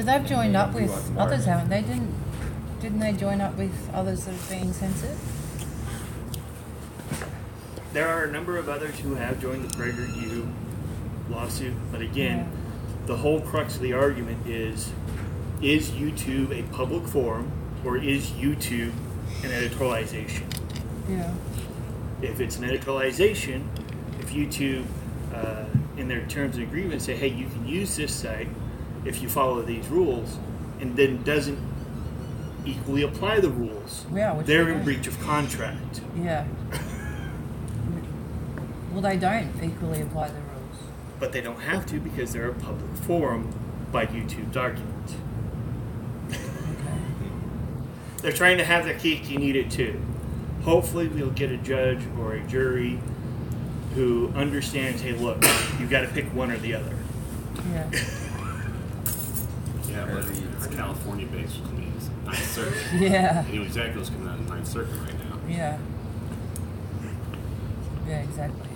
But they've joined up with others, haven't they? Didn't they join up with others that have been censored? There are a number of others who have joined the PragerU lawsuit, but again, the whole crux of the argument is YouTube a public forum or is YouTube an editorialization? Yeah. If it's an editorialization, if YouTube in their terms of agreement say, hey, you can use this site if you follow these rules, and then doesn't equally apply the rules, they're in breach of contract. Yeah. Well, they don't equally apply the rules. But they don't have to because they're a public forum by YouTube's argument. Okay. They're trying to have their cake, you need it too. Hopefully we'll get a judge or a jury who understands, hey, look, you've got to pick one or the other. Yeah. Yeah, but it's California-based, which means Ninth Circuit. Yeah. You know exactly what's coming out of Ninth Circuit right now. Yeah. Yeah, exactly.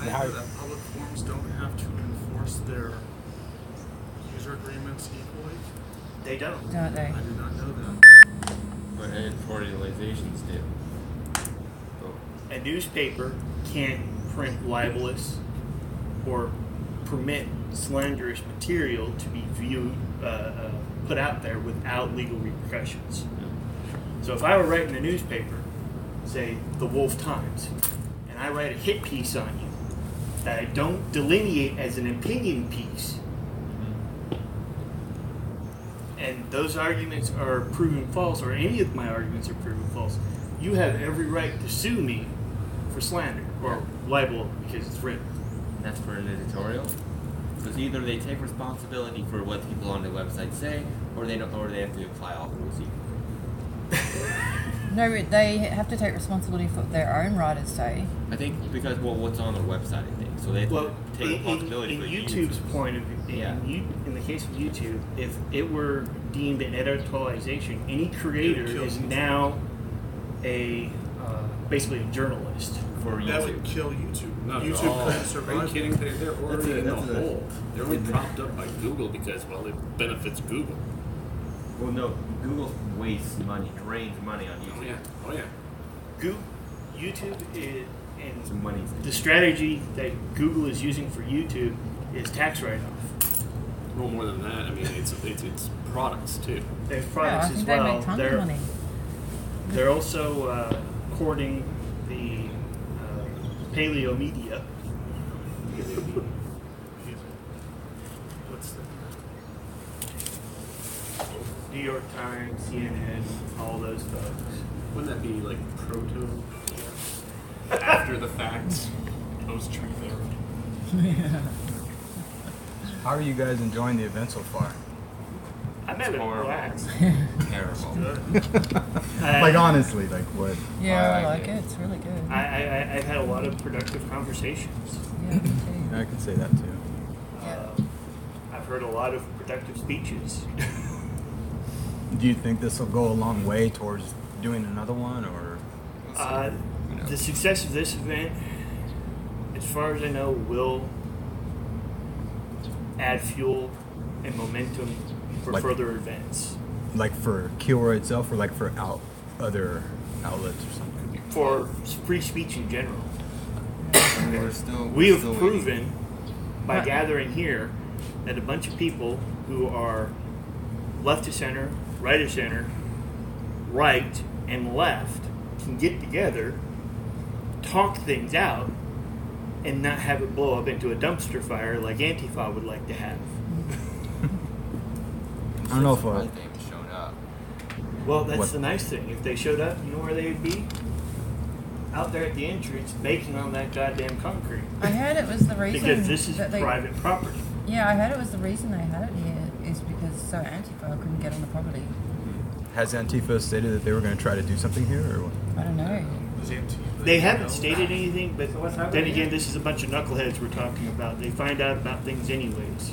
I know that public forums don't have to enforce their user agreements equally. They don't. Don't they? I did not know that. But editorializations did. A newspaper can't print libelous or permit slanderous material to be viewed, put out there without legal repercussions. So if I were writing a newspaper, say the Wolf Times, and I write a hit piece on you that I don't delineate as an opinion piece, and those arguments are proven false, or any of my arguments are proven false, you have every right to sue me for slander or libel because it's written. That's for an editorial. Because either they take responsibility for what people on the website say, or they don't, or they have to apply all the rules equally. No, they have to take responsibility for what their own writers say. I think because what's on the website, I think, so they have to take responsibility in for YouTube's point of view. In the case of YouTube, if it were deemed an editorialization, any creator is now a basically a journalist. That would kill YouTube. Not at YouTube all. couldn't survive. Are you kidding? They're already in the that's hole. They're only propped up by Google because, well, it benefits Google. Well, no, Google wastes money, drains money on YouTube. Oh yeah. YouTube is, It's and money. the strategy that Google is using for YouTube is tax write-off. Well, more than that, I mean, it's products too. There's Yeah, I products think as they well. make tons of money. They're also courting the paleo media. What's the New York Times, CNN, all those folks. Wouldn't that be like proto after the fact, post-truth era? Yeah. How are you guys enjoying the event so far? I'm having a blast. Terrible. Like honestly, like what? Yeah, I like it. It's really good. I've had a lot of productive conversations. Yeah, me too. I can say that too. Yeah. I've heard a lot of productive speeches. Do you think this will go a long way towards doing another one, or? The success of this event, as far as I know, will add fuel and momentum for further events. Like for Kilroy itself, or like for other outlets or something? For free speech in general. We have proven by gathering here that a bunch of people who are left of center, right of center, right and left can get together, talk things out, and not have it blow up into a dumpster fire like Antifa would like to have. I don't know if they showed up. Well, that's the nice thing. If they showed up, you know where they would be? Out there at the entrance, baking on that goddamn concrete. I heard it was the reason Because this is that they, private property. Yeah, I heard it was the reason they had it here is because so Antifa couldn't get on the property. has Antifa stated that they were going to try to do something here, or what? I don't know. They haven't stated anything, but then again, this is a bunch of knuckleheads we're talking about. They find out about things anyways.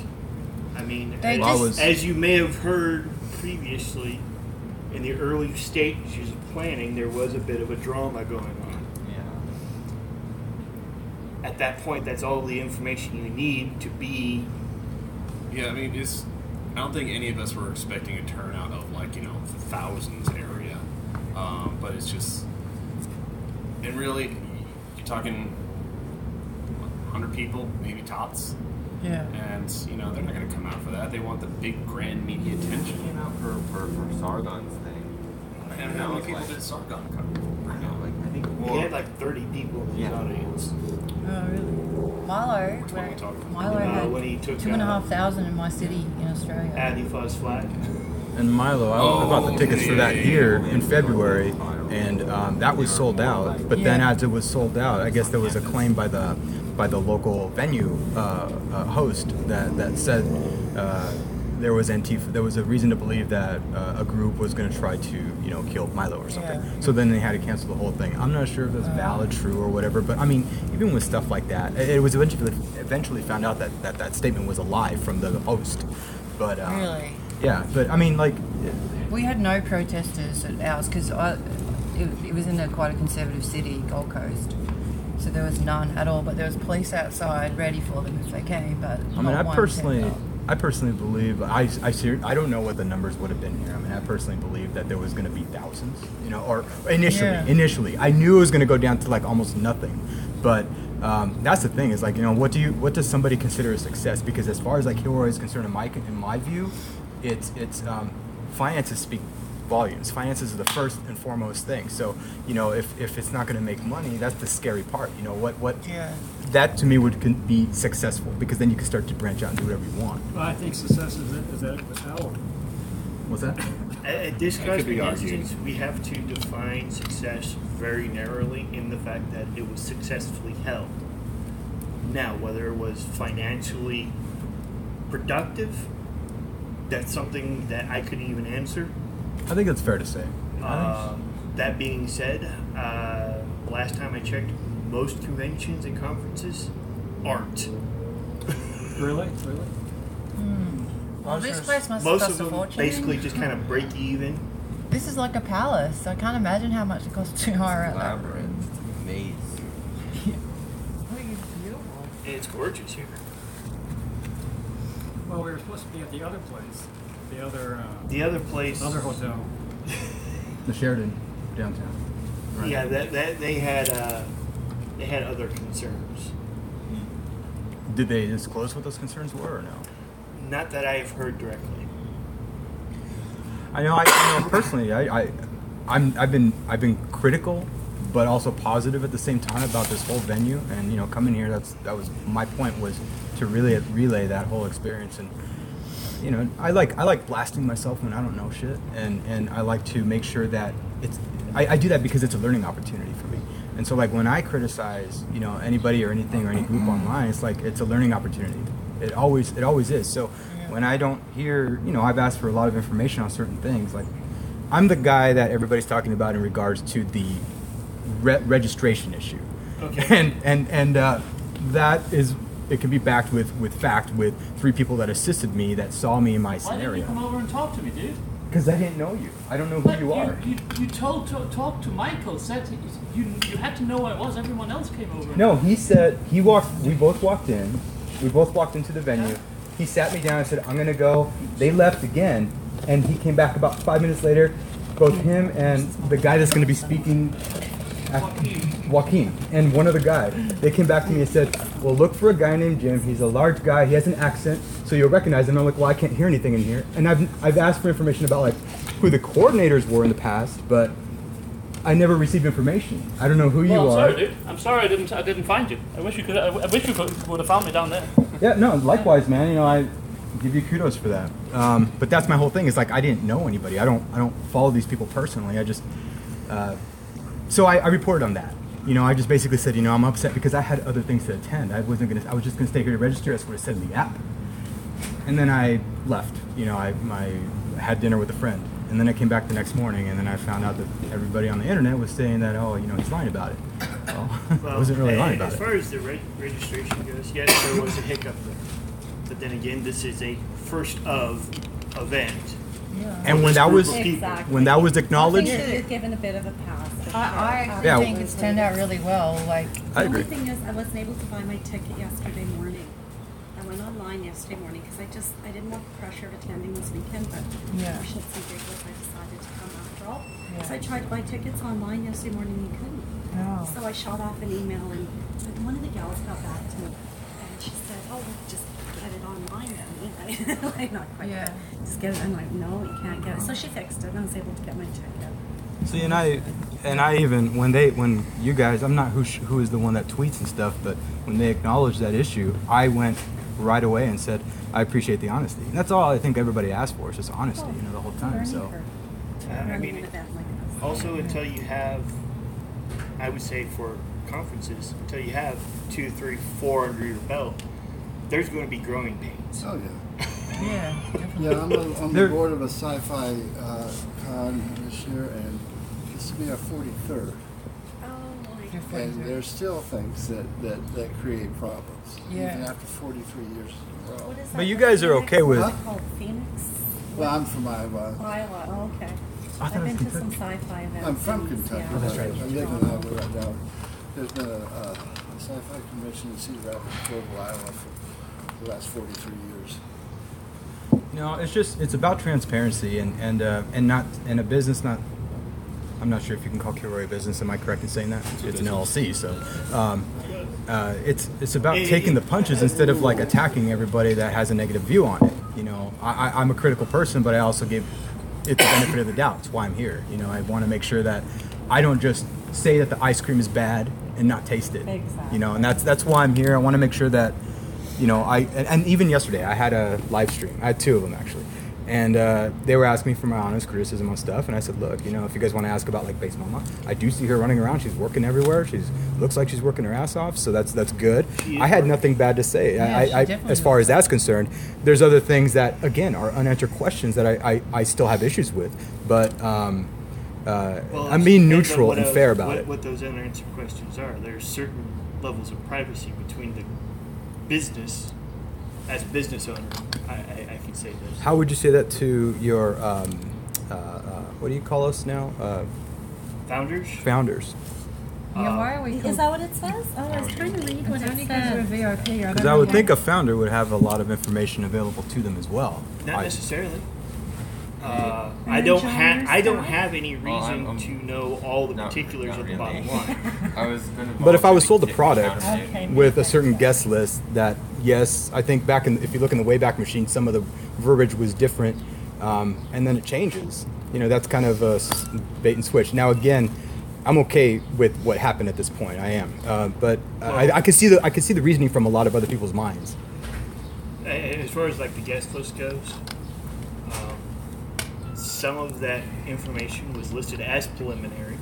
I mean, as you may have heard previously, in the early stages of planning, there was a bit of a drama going on. Yeah. At that point, that's all the information you need to be. Yeah, I mean, I don't think any of us were expecting a turnout of the thousands area, but it's just, and really, you're talking 100 people, maybe tops. Yeah. And they're not going to come out for that. They want the big grand media attention. Came out for Sargon's thing. And how many people did Sargon cover? I know, I think He had like 30 people in his audience. Oh, really? Milo, Which one are we talking about? Milo When he had took 2,500 in my city in Australia. Addy Fuzz flag. And Milo, I bought the tickets for that here in February, and that was sold out. But then as it was sold out, I guess there was a claim by the local venue host that said there was Antifa. There was a reason to believe that a group was going to try to kill Milo or something. Yeah. So then they had to cancel the whole thing. I'm not sure if that's valid, true, or whatever. But I mean, even with stuff like that, it was eventually found out that statement was a lie from the host. But Really? yeah. But I mean, like, We had no protesters at ours because it was in quite a conservative city, Gold Coast. So there was none at all, but there was police outside ready for them if they came. But I mean, not I one personally turned up. I don't know what the numbers would have been here. I mean, I personally believe that there was going to be thousands, or initially. Yeah. Initially, I knew it was going to go down to like almost nothing. But that's the thing is like, what does somebody consider a success? Because as far as like Kilroy is concerned, in my view, it's finances speak volumes. Finances are the first and foremost thing. So, if it's not going to make money, that's the scary part. Yeah. That to me would be successful, because then you can start to branch out and do whatever you want. Well, I think success is adequate power. What's that? At this That could be cosmic argued. instance, we have to define success very narrowly in the fact that it was successfully held. Now, whether it was financially productive, that's something that I couldn't even answer. I think that's fair to say. That being said, last time I checked, most conventions and conferences aren't. Really? Well, this place must Most cost of a them fortune. basically just kind of break even. This is like a palace. I can't imagine how much it costs to hire out that room. Labyrinth. It's a maze. Oh, it's beautiful. It's gorgeous here. Well, we were supposed to be at the other place, The other place, other hotel. The Sheridan downtown. Right. yeah, that they had other concerns. Did they disclose what those concerns were or no? Not that I have heard directly. I know personally, I've been critical, but also positive at the same time about this whole venue. And coming here, that was my point, was to really relay that whole experience. And I like blasting myself when I don't know shit, and I like to make sure that I do that because it's a learning opportunity for me. And so like when I criticize anybody or anything or any group online, it's like it's a learning opportunity. It always is. So when I don't hear, I've asked for a lot of information on certain things. Like I'm the guy that everybody's talking about in regards to the registration issue. Okay. And that is, it can be backed with fact, with 3 people that assisted me, that saw me in my Why didn't scenario. you come over and talk to me, dude? Because I didn't know you. I don't know who But you are. You talked to Michael. Said you had to know what it was. Everyone else came over. No, he said, we both walked in. We both walked into the venue. He sat me down and said, I'm going to go. They left again. And he came back about 5 minutes later. Both him and the guy that's going to be speaking, Joaquin, and one other guy, they came back to me and said, well, look for a guy named Jim. He's a large guy. He has an accent, so you'll recognize him. I'm like, well, I can't hear anything in here. And I've asked for information about like who the coordinators were in the past, but I never received information. I don't know who you I'm are. sorry, dude. I'm sorry I didn't find you. I wish you could. I wish you would have found me down there. Yeah, no, likewise, man. I give you kudos for that. But that's my whole thing. Is like I didn't know anybody. I don't follow these people personally. I just so I reported on that. I just basically said, I'm upset because I had other things to attend. I was just gonna stay here to register. That's what it said in the app. And then I left. I had dinner with a friend, and then I came back the next morning, and then I found out that everybody on the internet was saying that, he's lying about it. Well, I wasn't really lying about as it. far as the registration goes, yes, there was a hiccup there. But then again, this is a first of event. Yeah. And when This that group was of people. Exactly. when that was I think acknowledged, you're given a bit of a pass. for sure. I actually think it's turned out really well. Like, I The only agree. thing is, I wasn't able to buy my ticket yesterday morning. I went online online yesterday morning because I didn't want the pressure of attending this weekend, but Yeah. Efficiency Big was I decided to come after all. Yeah. So I tried to buy tickets online yesterday morning and couldn't. Oh. So I shot off an email and one of the gals got back to me and she said, "Oh, just get it online then." Like, not quite. Yeah. Just get it. I'm like, no, you can't get it. So she fixed it and I was able to get my ticket. See, and I even when you guys, I'm not who is the one that tweets and stuff, but when they acknowledged that issue, I went right away and said, I appreciate the honesty. And that's all I think everybody asked for is just honesty, the whole time. So. I mean, also until you have, I would say for conferences, until you have 2, 3, 4 under your belt, there's going to be growing pains. Oh yeah. Yeah. Definitely. Yeah, I'm on the board of a sci-fi con this year, and this will be our 43rd. And there's still things that create problems, Yeah. even after 43 years in a row. What is that? But you guys are okay with. Huh? Called Phoenix? Well, I'm from Iowa. Iowa. Oh, okay. I thought I've been it was to some sci-fi events. I'm from Kentucky. Yeah. Oh, that's right. I live in Iowa right now. There's been a sci-fi convention in Cedar Rapids, Global, Iowa, for the last 43 years. No, it's about transparency and a business not. I'm not sure if you can call Kilroy a business. Am I correct in saying that? It's an LLC, so it's about taking the punches instead of like attacking everybody that has a negative view on it. You know, I'm a critical person, but I also give it the benefit of the doubt. It's why I'm here. You know, I want to make sure that I don't just say that the ice cream is bad and not taste it. Exactly. You know, and that's why I'm here. I want to make sure that, you know, and even yesterday I had a live stream. I had 2 of them actually. And they were asking me for my honest criticism on stuff, and I said, look, you know, if you guys want to ask about like Base Mama, I do see her running around. She's working everywhere. Looks like she's working her ass off, so that's good. I had nothing bad to say. Yeah, As far as that's concerned, there's other things that again are unanswered questions that I still have issues with, but I'm being neutral and fair about it. What those unanswered questions are? There's certain levels of privacy between the business. As a business owner, I can say this. How would you say that to your, what do you call us now? Founders? Founders. Yeah, why are we? Is that what it says? Oh, I was trying to read what It's it only because we're said. VIP. Because I would think a founder would have a lot of information available to them as well. Not necessarily. I don't have any reason I'm to know all the not- particulars not of the really. bottom line. I was going to. But if I was sold a product Okay. with a certain guest list that, yes, I think if you look in the Wayback Machine, some of the verbiage was different, and then it changes. You know, that's kind of a bait and switch. Now, again, I'm okay with what happened at this point. I am, but I can see the reasoning from a lot of other people's minds. As far as like the guest list goes, some of that information was listed as preliminary,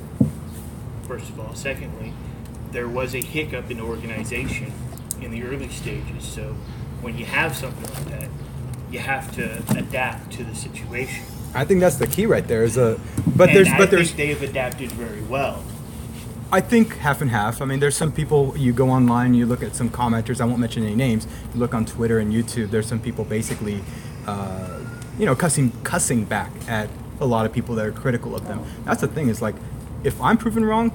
first of all. Secondly, there was a hiccup in organization in the early stages, so when you have something like that, you have to adapt to the situation. I think that's the key right there. I think they've adapted very well. I think half and half. I mean, there's some people, you go online, you look at some commenters, I won't mention any names, you look on Twitter and YouTube, there's some people basically, cussing back at a lot of people that are critical of them. That's the thing, is like, if I'm proven wrong,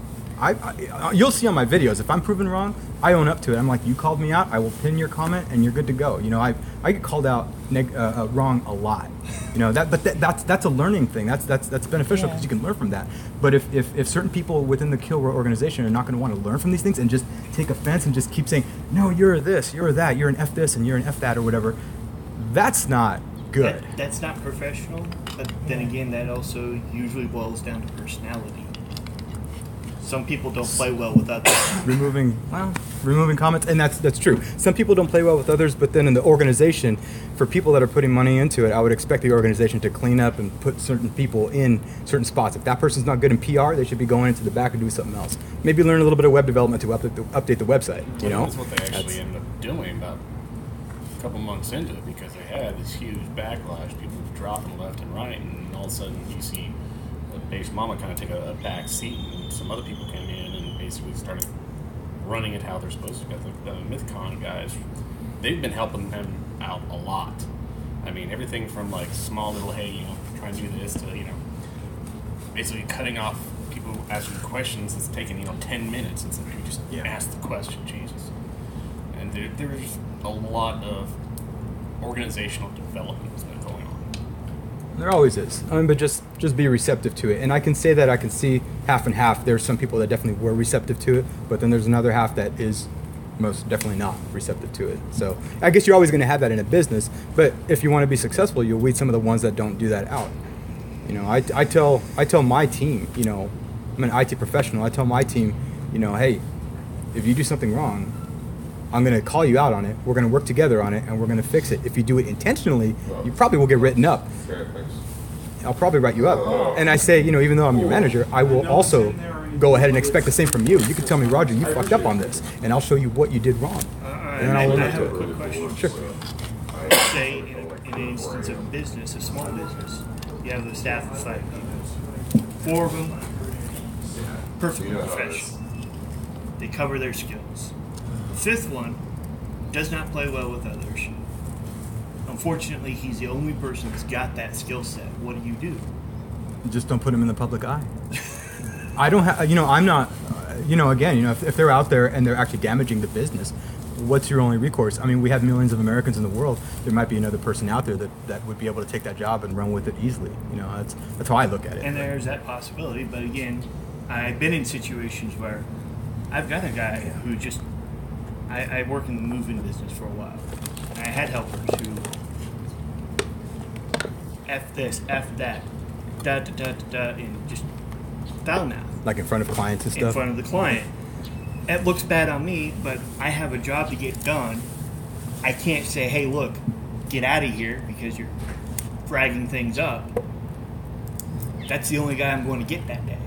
you'll see on my videos, if I'm proven wrong, I own up to it. I'm like, you called me out, I will pin your comment and you're good to go. You know, I get called out wrong a lot. You know, that's a learning thing. That's beneficial because you can learn from that. But if certain people within the Kilroy organization are not going to want to learn from these things and just take offense and just keep saying, no, you're this, you're that, you're an F this and you're an F that or whatever, that's not good. That's not professional, but then again, that also usually boils down to personality. Some people don't play well with others. Removing comments, and that's true. Some people don't play well with others, but then in the organization, for people that are putting money into it, I would expect the organization to clean up and put certain people in certain spots. If that person's not good in PR, they should be going into the back and doing something else. Maybe learn a little bit of web development to update the website. You know, That's what they actually ended up doing about a couple months into it, because they had this huge backlash. People were dropping left and right, and all of a sudden you see Base Mama kind of take a back seat, and some other people came in and basically started running it how they're supposed to. Got the MythCon guys, they've been helping them out a lot. I mean, everything from like small little, hey, you know, try and do this, to, you know, basically cutting off people asking questions that's taking, 10 minutes instead of just ask the question, Jesus. And there's a lot of organizational development has been going on. There always is. I mean, but just be receptive to it. And I can say that I can see half and half. There's some people that definitely were receptive to it, but then there's another half that is most definitely not receptive to it. So I guess you're always going to have that in a business, but if you want to be successful, you'll weed some of the ones that don't do that out. You know, I tell my team, you know, I'm an IT professional. I tell my team, you know, hey, if you do something wrong, I'm going to call you out on it. We're going to work together on it, and we're going to fix it. If you do it intentionally, you probably will get written up. I'll probably write you up. And I say, you know, even though I'm your manager, I will also go ahead and expect the same from you. You can tell me, Roger, you fucked up on this, and I'll show you what you did wrong. And then I'll I own up have a to quick it. question. Sure. Say in an instance of a business, a small business, you have a staff of 5 people. 4 of them, perfectly professional. They cover their skills. The 5th one does not play well with others. Unfortunately, he's the only person that's got that skill set. What do? Just don't put them in the public eye. I don't have, you know, I'm not, you know, again, you know, if they're out there and they're actually damaging the business, what's your only recourse? I mean, we have millions of Americans in the world. There might be another person out there that would be able to take that job and run with it easily. You know, that's how I look at it. And there's that possibility. But again, I've been in situations where I've got a guy who just, I work in the moving business for a while. And I had helpers who F this, F that, da da da da da, and just foul mouth. Like in front of clients and stuff? In front of the client. It looks bad on me, but I have a job to get done. I can't say, hey, look, get out of here because you're dragging things up. That's the only guy I'm going to get that day.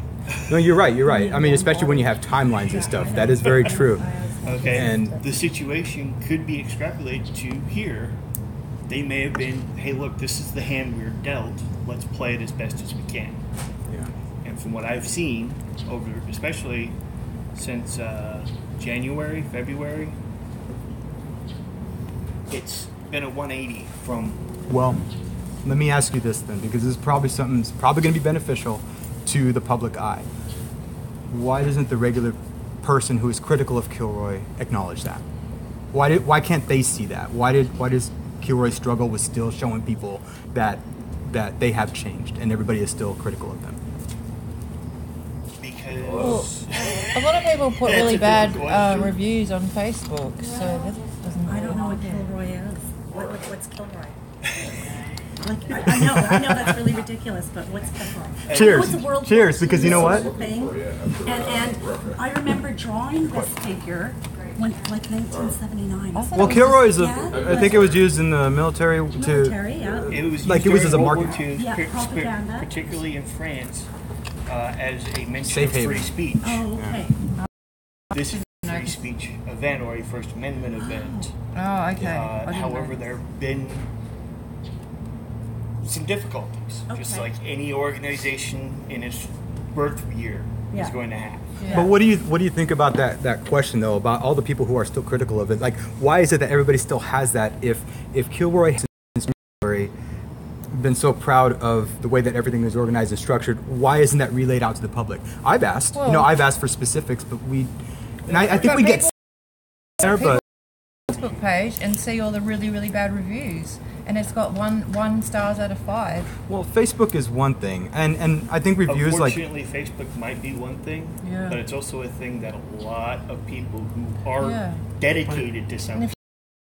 No, you're right. You're right. I mean, especially when you have timelines and stuff. That is very true. Okay. And the situation could be extrapolated to here. They may have been, hey, look, this is the hand we're dealt. Let's play it as best as we can. yeah. And from what I've seen, over especially since January, February, it's been a 180 from. Well, let me ask you this then, because this is probably something that's probably going to be beneficial to the public eye. Why doesn't the regular person who is critical of Kilroy acknowledge that? Why can't they see that? Why does Kilroy struggle with still showing people that they have changed and everybody is still critical of them? Because a lot of people put That's really a bad different question. reviews on Facebook, so that doesn't. I don't know what Kilroy is. What's Kilroy? Like, I know that's really ridiculous, but what's Kilroy? Cheers. It's a World Cheers, War because II you know what? sort of thing. And I remember drawing this figure when, like 1979. Well, Kilroy is Yeah. I think it was used in the military to. Military, yeah. it was Like, used it was as a during World market. War II, Yeah, propaganda. particularly in France, as a mention Safe of free haven. speech. Oh, okay. This is a free speech event or a First Amendment event. Oh, okay. I didn't However, know. there have been some difficulties, just Okay. like any organization in its birth year is Yeah. going to have. Yeah. But what do you think about that question though, about all the people who are still critical of it? Like, why is it that everybody still has that? If Kilroy has been so proud of the way that everything is organized and structured, why isn't that relayed out to the public? I've asked, Well- I've asked for specifics, but I think we get there, but Facebook page and see all the really, really bad reviews, and it's got one stars out of 5. well, Facebook is one thing, and I think reviews like. Unfortunately, Facebook might be one thing, Yeah. but it's also a thing that a lot of people who are Yeah. dedicated to something.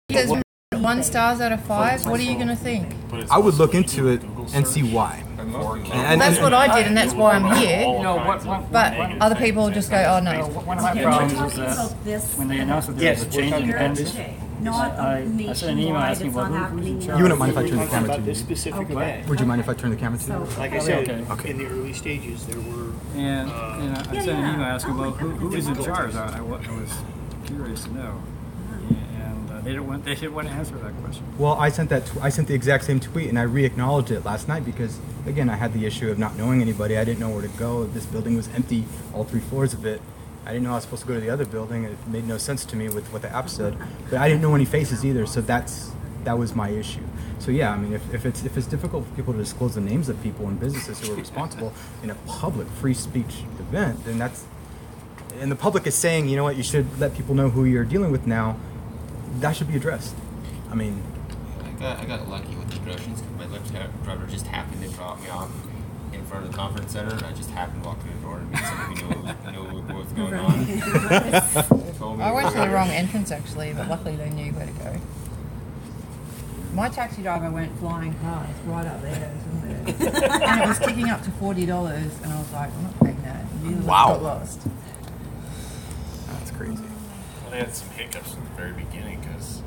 It says 1 stars out of 5. What are you going to think? But it's I would also look a into it Google and see search why. for And That's what I did, and that's why I'm here. You know, But other people just go, oh no. one of my You're problems talking is that about this when they announced that there Yes, was a we're change in talking about Attendees, this. not I sent an email nationwide, asking, it's well, not who's happening in in charge? You wouldn't mind if I We're turned the talking camera about to this you? specific Okay. event. Would you mind if I turn the camera to you? So- Like I said, Okay. in the early stages, there were And I sent an email asking, well, who is in charge? I was curious to know. And they didn't want to answer that question. Well, I sent the exact same tweet, and I re-acknowledged it last night because, again, I had the issue of not knowing anybody. I didn't know where to go. This building was empty, all 3 floors of it. I didn't know I was supposed to go to the other building. It made no sense to me with what the app said, but I didn't know any faces either. So that was my issue. So yeah, I mean, if it's difficult for people to disclose the names of people and businesses who are responsible in a public free speech event, then and the public is saying, you know what, you should let people know who you're dealing with now. That should be addressed. I mean, I got lucky with the directions because my Lyft driver just happened to drop me off in front of the conference center, and I just happened to walk through the door and meet somebody who knew what was going on. Told me I went to the where- wrong entrance actually, but luckily they knew where to go. My taxi driver went flying past right up there, isn't it? And it was ticking up to $40, and I was like, I'm not paying that. You Wow. got lost. That's crazy. Well, they had some hiccups in the very beginning because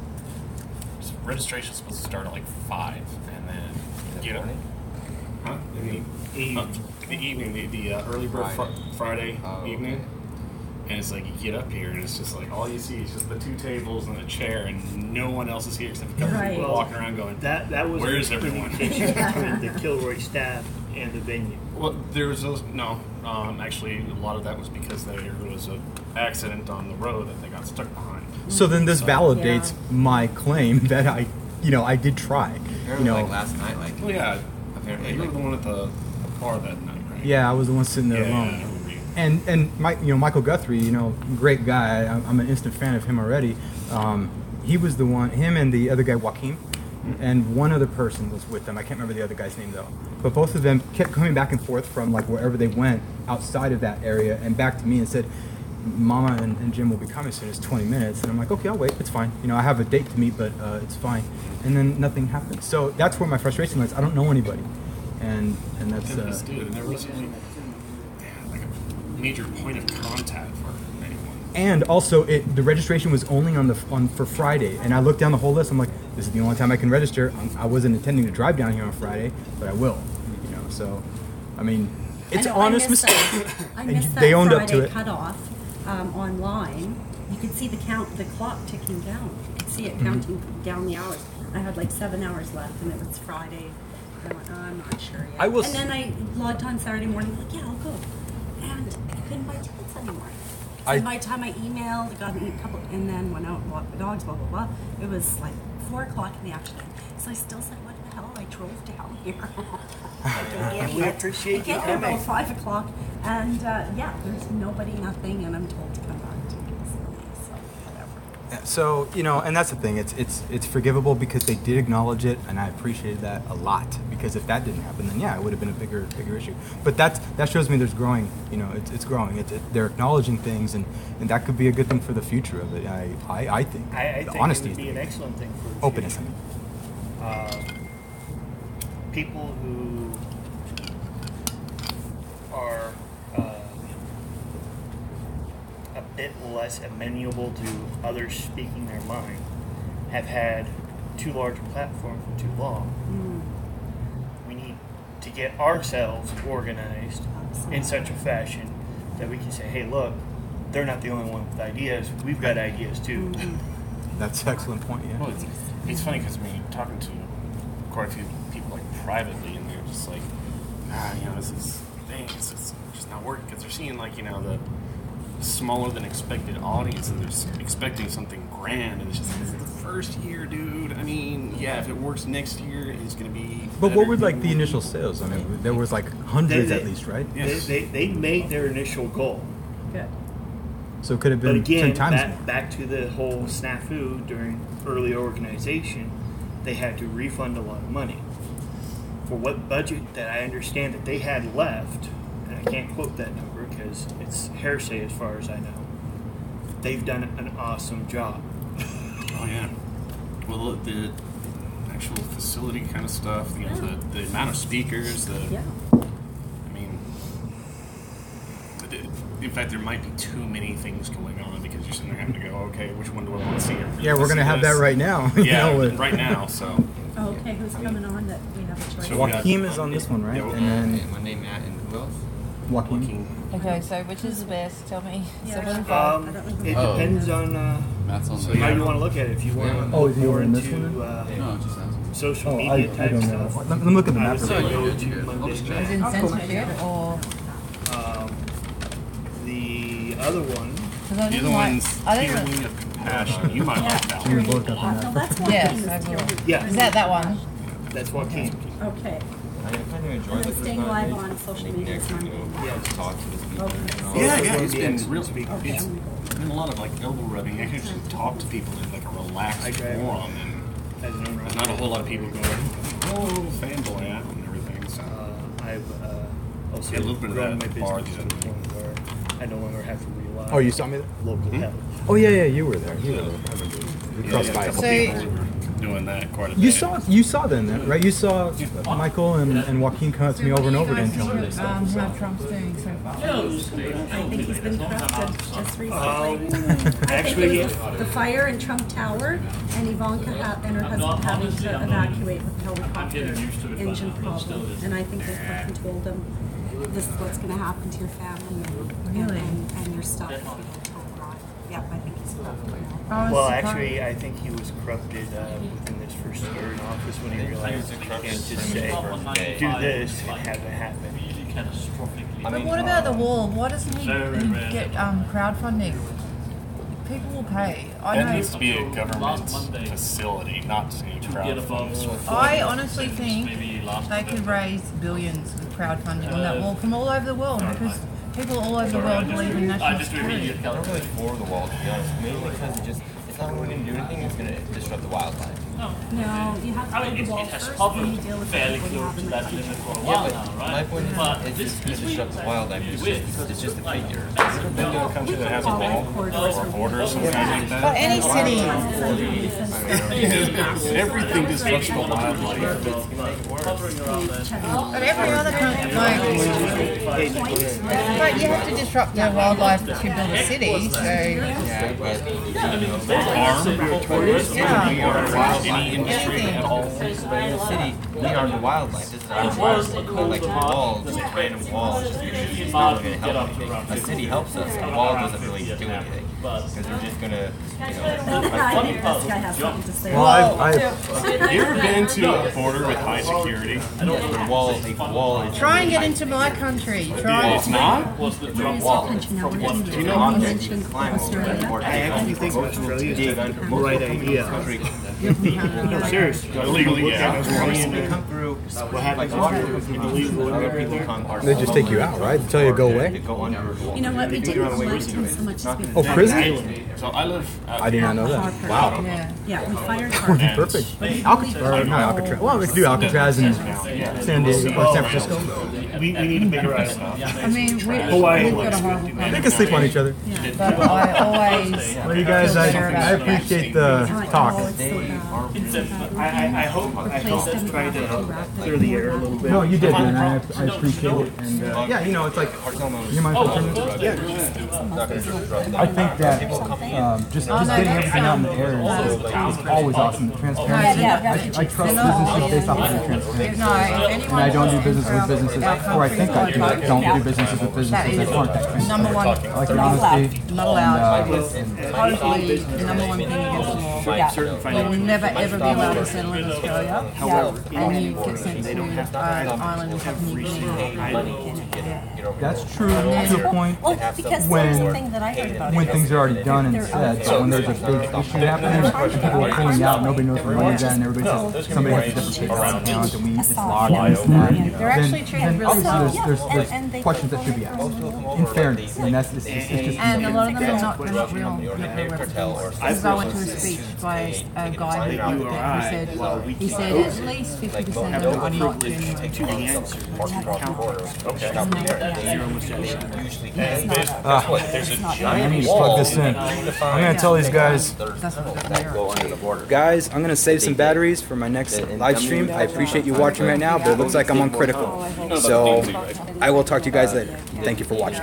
registration's supposed to start at like 5, and then you know, huh? In the evening, the early bird Friday evening, and it's like you get up here and it's just like all you see is just the 2 tables and a chair, and no one else is here except a couple people walking around going, That was where's a everyone? communication between the Kilroy staff and the venue. Well, there was those. No, actually, a lot of that was because there was an accident on the road that they got stuck behind. So then this validates my claim that I did try. Apparently, like last night, like Well, yeah, apparently, you were like, the one at the bar that night, right? Yeah, I was the one sitting there Yeah, alone. I remember you. And Michael Guthrie, great guy. I'm an instant fan of him already. He was the one. Him and the other guy, Joaquin, and one other person was with them. I can't remember the other guy's name though. But both of them kept coming back and forth from like wherever they went outside of that area and back to me and said, Mama and Jim will be coming soon. It's 20 minutes. And I'm like, okay, I'll wait. It's fine. I have a date to meet, but it's fine. And then nothing happened. So that's where my frustration lies. I don't know anybody. And that's... This dude, and there wasn't like a major point of contact for anyone. And also, the registration was only for Friday. And I looked down the whole list. I'm like, this is the only time I can register. I wasn't intending to drive down here on Friday, but I will. So, I mean, it's an honest mistake. I missed that They owned Friday up to it. cutoff online. You could see the clock ticking down. You could see it counting down the hours. I had like 7 hours left, and it was Friday. I went, I'm not sure yet. And then I logged on Saturday morning, like, yeah, I'll go. And I couldn't buy tickets anymore. So by the time I emailed, got a couple, and then went out and walked the dogs, blah, blah, blah, it was like 4 o'clock in the afternoon. So I still said, what the hell? I drove down here. We appreciate you get here coming. about 5 o'clock, and there's nobody, nothing, and I'm told to come back to so whatever. So, and that's the thing. It's forgivable because they did acknowledge it, and I appreciated that a lot. Because if that didn't happen, then yeah, it would have been a bigger issue. But that shows me there's growing. It's growing. They're acknowledging things, and that could be a good thing for the future of it. I think. I the think honesty it would be an excellent thing for the openness. future. People who are a bit less amenable to others speaking their mind have had too large a platform for too long. We need to get ourselves organized in such a fashion that we can say, hey, look, they're not the only one with ideas. We've got ideas too. That's an excellent point, yeah. Well, it's funny because talking to quite a few people like privately, and they're just like, this is thing. It's just not working because they're seeing like the smaller than expected audience, and they're expecting something grand, and it's just this is the first year, dude. I mean, yeah, if it works next year, it's gonna be. But what were like the initial sales? I mean, there was like hundreds at least, right? Yes. They made their initial goal. Good. So it could have But been again, 10 times more. back to the whole snafu during early organization, they had to refund a lot of money. For what budget that I understand that they had left, and I can't quote that number because it's hearsay as far as I know, they've done an awesome job. Oh yeah. Well, the actual facility kind of stuff, the amount of speakers, I mean, in fact, there might be too many things going on because you're sitting there having to go, okay, which one do I want to see? Yeah, we're gonna have that right now. Yeah, right now. So. Oh, okay, who's coming on that we have a choice? So Joaquin is on this one, right? Yeah, and then Monday, Matt, and who else? Joaquin. Okay, so which is the best? Tell me. Yeah. 7 and 5. It depends on Matt's on how you want to look at it. If you want to Oh, look is he more over in this into one? No, just asking. social Oh, media I type don't know. stuff, Let me look at the I map. would say real go quick. to Monday As Matt. in censorship or The other one, because I The didn't other like. one's I don't feeling know. of compassion. You might like that We're one. both got the Well, map. that's one Yes, thing I that's will. still- yeah, Is that one? that's Joaquin. Okay. I kind of enjoy And the I'm staying live on social media this Monday. talk to the speaker. Okay. and all Yeah, that. Yeah, it's the been excellent real. speaker. Okay, It's I'm gonna go. been a lot of like elbow rubbing. I can actually talk to people in like a relaxed I drive. forum, and as an owner. There's not a whole lot of people going, oh, fanboy out and everything. So I've also a little bit of grown that my bar business to the point where I no longer have to rely Oh, you saw me there? on local help. Oh yeah, you were there. You were there. I remember. We crossed by a couple So- people. doing that quite a bit. You saw them, right? You saw Michael and Joaquin come up to me over and over again telling me this stuff. How Trump's doing so far? I think he's been corrupted just recently. Actually, The fire in Trump Tower and Ivanka and her husband having to evacuate with the helicopter engine problem. And I think they fucking told him, this is what's going to happen to your family and your stuff. Yep, I think he's corrupted. well, actually, I think he was corrupted within his first year in office when he realized he can't just say, do this and have it happen. But what about the wall? Why doesn't he get crowdfunding? People will pay. That needs to be a government facility, not a crowdfunding. I honestly think they could raise billions with crowdfunding on that wall from all over the world because people all over the world believe in national security. I'm not really for the wall, to be honest. Mainly because it's not really going to do anything. It's going to disrupt the wildlife. No, you have to build the wall first, then you deal with it when you have in the country. My point is, it's just going to disrupt the wildlife. It's just a figure. Have you ever been to a country that has a wall or a border or something like that? But any city. Everything disrupts the wildlife. But every other country, but you have to disrupt the wildlife to build a city, so. Yeah, but Any industry at all. in the city, we are the wildlife. This is our wildlife. But like the wall, just a random wall, it's not going to help anything. A city helps us. The wall doesn't really do anything. Because they're just going to, I think this guy has something to say. Have you ever been to a border with high security? the wall is Try and get into my country. Try. It's not? it's a wall. Do you know You can climb over the border. I actually think Australia is a right idea. No, seriously. Illegally, yeah. They come through. What happens if illegal immigrant They just take you out, right? They tell you to go They away. go under a wall. You know what? We didn't like him so much as we Oh, prison? So I live out I did not know that. Wow. Yeah. Yeah, we fired Would be her. perfect. Alcatraz, or not Alcatraz. Well, we could do Alcatraz in San Diego or San Francisco. we need a bigger island. I mean, we've Hawaii got a horrible They country, can sleep on each other. but I always. Well, you guys, I appreciate the talk. Oh, it's so bad. I hope to try to clear the air a little bit. No, you did, man. I appreciate it. And yeah, you know, it's like, you mind if I turn this? Yeah. I think that just getting everything out in the air is always awesome. The transparency. I trust businesses based off of their transparency. No, if anyone And I don't do business with businesses, or I think I do. Don't do businesses with businesses that aren't that transparent. number one, I like the honesty. not allowed. And, Totally the number one thing against the law. You will never ever be allowed to settle in Australia, and you get sent to an island of New Guinea. that's true to a point Oh, because when there's a thing that I heard about when it. things are already done and said. But when there's a big issue happening, and people are pulling out, nobody knows where money's at, and everybody says somebody has a different pay account, and we it's logged and this and that. They're actually treated really Obviously well. there's questions that should be asked in fairness, and that's it's just And a lot of them are not real. Because I went to a speech by a guy who said at least 50% of them are not genuine. To the answer. I need to plug this in. I'm gonna tell these guys, That's what they're guys, I'm gonna save some batteries for my next live stream. I appreciate you watching right now, but it looks like I'm on critical. So I will talk to you guys later. Thank you for watching.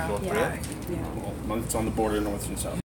It's on the border, north and south.